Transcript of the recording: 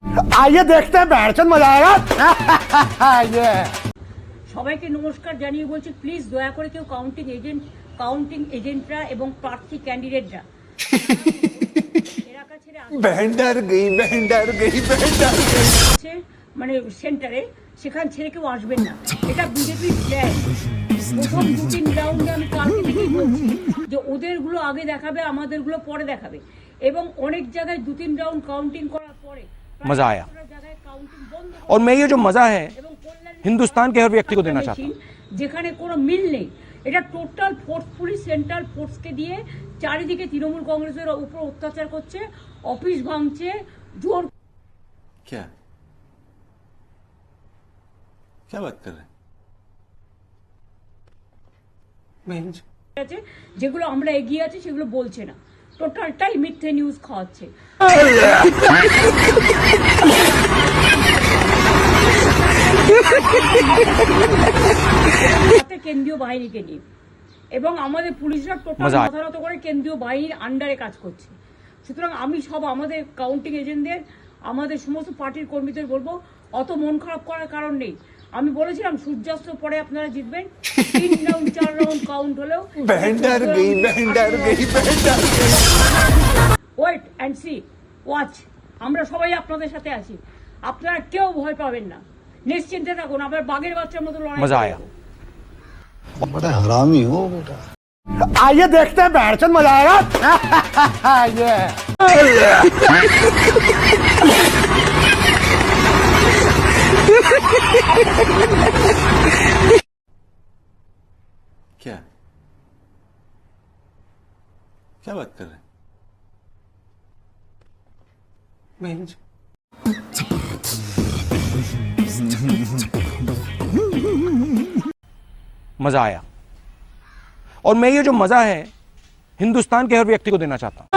आइए देखते हैं बैठचंद मजा आएगा। ये সবাইকে নমস্কার জানিয়ে বলছি প্লিজ দয়া করে কেউ কাউন্টিং এজেন্টরা এবং প্রার্থী ক্যান্ডিডেটরা এলাকা ছেড়ে আসছে মানে সেন্টারে সেখান ছেড়ে কেউ আসবেন না। এটা বিজেপির প্ল্যান। প্রথম 2-3 রাউন্ডে আমি কালকে থেকেই বলছি যে ওদেরগুলো আগে দেখাবে, আমাদেরগুলো পরে দেখাবে, এবং অনেক জায়গায় 2-3 রাউন্ড কাউন্টিং করার পরে मजा आया। और मैं ये जो मजा है हिंदुस्तान के हर व्यक्ति को देना चाहता हूँ। যেখানে কোনো মিল নেই, এটা টোটাল ফোর্স পুলিশ সেন্ট্রাল ফোর্সকে দিয়ে চারিদিকে তৃণমূল কংগ্রেসের উপর অত্যাচার করছে, অফিস ভাঙছে, জোর क्या क्या बात कर रहे हैं? আছে, যেগুলো আমরা এগিয়ে আছি সেগুলো বলছে না, টোটালটাই মিথ্যে নিউজ খাওয়াচ্ছে। কেন্দ্রীয় বাহিনীকে নিয়ে এবং আমাদের পুলিশরা টোটাল মাথা নত করে কেন্দ্রীয় বাহিনীর আন্ডারে কাজ করছে। সুতরাং আমি সব আমাদের কাউন্টিং এজেন্টদের, আমাদের সমস্ত পার্টির কর্মীদের বলবো অত মন খারাপ করার কারণ নেই। আমি বলেছিলাম সূর্যাস্তের পরে আপনারা জিতবেন। 3 রাউন্ড 4 রাউন্ড কাউন্ট হলেও ওয়েট অ্যান্ড সি, ওয়াচ, আমরা সবাই আপনাদের সাথে আছি। আপনারা কেউ ভয় পাবেন না, নিশ্চিন্তে থাকুন। আমরা বাঘের বাচ্চার মতো লড়াই করব। बड़ा हरामी हो बेटा। आइए देखते हैं बैठचंद मजा आएगा। ये क्या क्या बात कर रहे हैं? मजा आया। और मैं ये जो मजा है हिंदुस्तान के हर व्यक्ति को देना चाहता हूँ।